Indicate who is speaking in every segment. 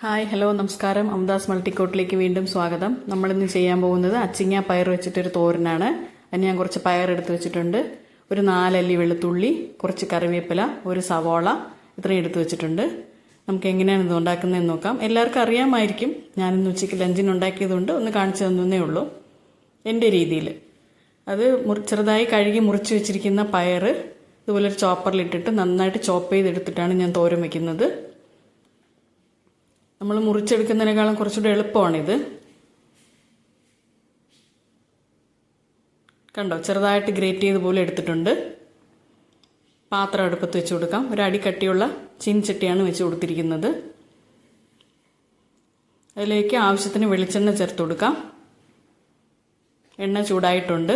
Speaker 1: Hi hello നമസ്കാരം. അമദാസ് മൾട്ടിക്കോട്ടിലേക്ക് വീണ്ടും സ്വാഗതം. നമ്മളിന്ന് ചെയ്യാൻ പോകുന്നത് അച്ചിങ്ങ പയർ വെച്ചിട്ടൊരു തോരനാണ്. അതിന് ഞാൻ കുറച്ച് പയർ എടുത്ത് വെച്ചിട്ടുണ്ട്. ഒരു 4 അല്ലി വെളുത്തുള്ളി, കുറച്ച് കറിവേപ്പില, ഒരു സവോള, ഇത്രയും എടുത്ത് വെച്ചിട്ടുണ്ട്. നമുക്ക് എങ്ങനെയാണ് ഇത് ഉണ്ടാക്കുന്നതെന്ന് നോക്കാം. എല്ലാവർക്കും അറിയാമായിരിക്കും. ഞാനിന്ന് ഉച്ചയ്ക്ക് ലഞ്ചിന് ഉണ്ടാക്കിയതുകൊണ്ട് ഒന്ന് കാണിച്ചു തന്നേ ഉള്ളൂ എൻ്റെ രീതിയിൽ. അത് ചെറുതായി കഴുകി മുറിച്ച് വെച്ചിരിക്കുന്ന പയർ ഇതുപോലെ ഒരു ചോപ്പറിലിട്ടിട്ട് നന്നായിട്ട് ചോപ്പ് ചെയ്തെടുത്തിട്ടാണ് ഞാൻ തോരൻ വയ്ക്കുന്നത്. നമ്മൾ മുറിച്ചെടുക്കുന്നതിനേക്കാളും കുറച്ചുകൂടെ എളുപ്പമാണിത്. കണ്ടോ, ചെറുതായിട്ട് ഗ്രേറ്റ് ചെയ്ത് പോലെ എടുത്തിട്ടുണ്ട്. പാത്രം അടുപ്പത്ത് വെച്ച് കൊടുക്കാം. ഒരു അടി കട്ടിയുള്ള ചീനിച്ചട്ടിയാണ് വെച്ച് കൊടുത്തിരിക്കുന്നത്. അതിലേക്ക് ആവശ്യത്തിന് വെളിച്ചെണ്ണ ചേർത്ത് കൊടുക്കാം. എണ്ണ ചൂടായിട്ടുണ്ട്.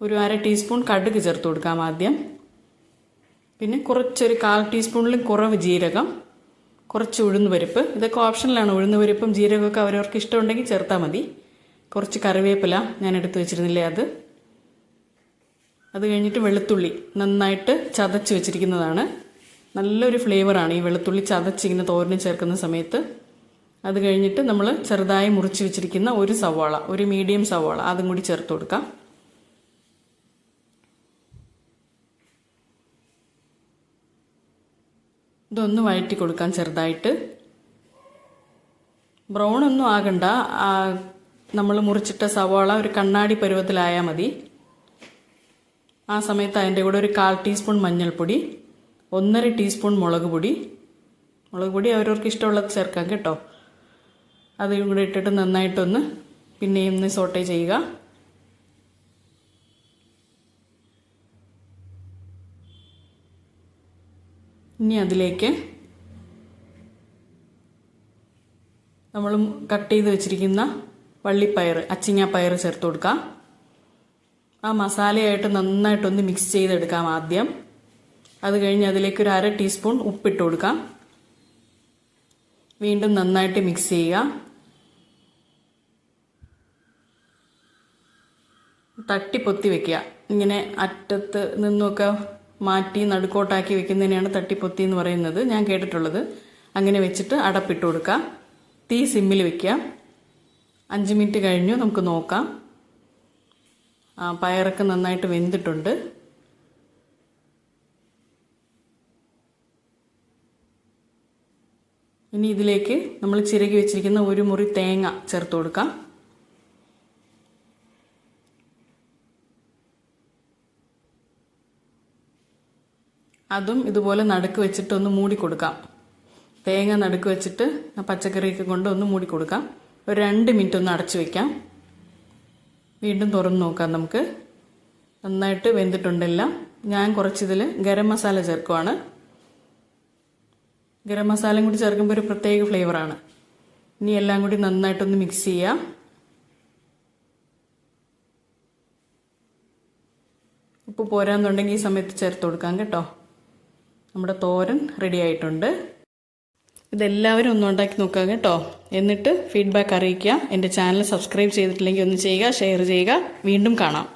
Speaker 1: ഒരു 1/2 ടീസ്പൂൺ കടുക് ചേർത്ത് കൊടുക്കാം ആദ്യം. പിന്നെ കുറച്ചൊരു 1/4 ടീസ്പൂണിലും കുറവ് ജീരകം, കുറച്ച് ഉഴുന്നുപരിപ്പ്. ഇതൊക്കെ ഓപ്ഷനിലാണ്. ഉഴുന്നുപരിപ്പും ജീരകമൊക്കെ അവരവർക്ക് ഇഷ്ടമുണ്ടെങ്കിൽ ചേർത്താൽ മതി. കുറച്ച് കറിവേപ്പില ഞാൻ എടുത്ത് വെച്ചിരുന്നില്ലേ അത് കഴിഞ്ഞിട്ട് വെളുത്തുള്ളി നന്നായിട്ട് ചതച്ച് വെച്ചിരിക്കുന്നതാണ്. നല്ലൊരു ഫ്ലേവറാണ് ഈ വെളുത്തുള്ളി ചതച്ചിങ്ങനെ തോരന് ചേർക്കുന്ന സമയത്ത്. അത് കഴിഞ്ഞിട്ട് നമ്മൾ ചെറുതായി മുറിച്ച് വെച്ചിരിക്കുന്ന ഒരു സവാള, ഒരു മീഡിയം സവാള, അതും കൂടി ചേർത്ത് കൊടുക്കാം. ഇതൊന്ന് വഴറ്റി കൊടുക്കാം ചെറുതായിട്ട്. ബ്രൗൺ ഒന്നും ആകണ്ട. നമ്മൾ മുറിച്ചിട്ട സവാള ഒരു കണ്ണാടി പരുവത്തിലായാൽ മതി. ആ സമയത്ത് അതിൻ്റെ കൂടെ ഒരു 1/4 ടീസ്പൂൺ മഞ്ഞൾപ്പൊടി, 1.5 ടീസ്പൂൺ മുളക് പൊടി അവരവർക്ക് ഇഷ്ടമുള്ളത് ചേർക്കാം കേട്ടോ. അതും കൂടെ ഇട്ടിട്ട് നന്നായിട്ടൊന്ന് പിന്നെയും ഒന്ന് സോട്ടേ ചെയ്യുക. ഇനി അതിലേക്ക് നമ്മൾ കട്ട് ചെയ്ത് വെച്ചിരിക്കുന്ന വള്ളിപ്പയർ, അച്ചിങ്ങ പയർ ചേർത്ത് കൊടുക്കാം. ആ മസാലയായിട്ട് നന്നായിട്ടൊന്ന് മിക്സ് ചെയ്തെടുക്കാം ആദ്യം. അത് കഴിഞ്ഞ് അതിലേക്ക് ഒരു 1/2 ടീസ്പൂൺ ഉപ്പിട്ട് കൊടുക്കാം. വീണ്ടും നന്നായിട്ട് മിക്സ് ചെയ്യുക. തട്ടിപ്പൊത്തി വെക്കുക. ഇങ്ങനെ അറ്റത്ത് നിന്നൊക്കെ മാറ്റി നടുക്കോട്ടാക്കി വെക്കുന്നതിനെയാണ് തട്ടിപ്പൊത്തി എന്ന് പറയുന്നത്, ഞാൻ കേട്ടിട്ടുള്ളത്. അങ്ങനെ വെച്ചിട്ട് അടപ്പിട്ട് കൊടുക്കുക. തീ സിമ്മിൽ വെക്കുക. 5 മിനിറ്റ് കഴിഞ്ഞു. നമുക്ക് നോക്കാം. പയറൊക്കെ നന്നായിട്ട് വെന്തിട്ടുണ്ട്. ഇനി ഇതിലേക്ക് നമ്മൾ ചിരകി വെച്ചിരിക്കുന്ന ഒരു മുറി തേങ്ങ ചേർത്ത് കൊടുക്കാം. അതും ഇതുപോലെ നടുക്ക് വെച്ചിട്ട് ഒന്ന് മൂടി കൊടുക്കാം. തേങ്ങ നടുക്ക് വെച്ചിട്ട് പച്ചക്കറിയൊക്കെ കൊണ്ട് ഒന്ന് മൂടി കൊടുക്കാം. ഒരു 2 മിനിറ്റ് ഒന്ന് അടച്ചു വെക്കാം. വീണ്ടും തുറന്ന് നോക്കാം. നമുക്ക് നന്നായിട്ട് വെന്തിട്ടുണ്ടെല്ലാം. ഞാൻ കുറച്ചിതിൽ ഗരം മസാല ചേർക്കുവാണ്. ഗരം മസാലയും കൂടി ചേർക്കുമ്പോൾ ഒരു പ്രത്യേക ഫ്ലേവറാണ്. ഇനി എല്ലാം കൂടി നന്നായിട്ടൊന്ന് മിക്സ് ചെയ്യാം. ഉപ്പ് പോരാന്നുണ്ടെങ്കിൽ ഈ സമയത്ത് ചേർത്ത് കൊടുക്കാം കേട്ടോ. നമ്മുടെ തോരൻ റെഡി ആയിട്ടുണ്ട്. ഇതെല്ലാവരും ഒന്ന് ഉണ്ടാക്കി നോക്കുക കേട്ടോ. എന്നിട്ട് ഫീഡ്ബാക്ക് അറിയിക്കുക. എൻ്റെ ചാനൽ സബ്സ്ക്രൈബ് ചെയ്തിട്ടില്ലെങ്കിൽ ഒന്ന് ചെയ്യുക, ഷെയർ ചെയ്യുക. വീണ്ടും കാണാം.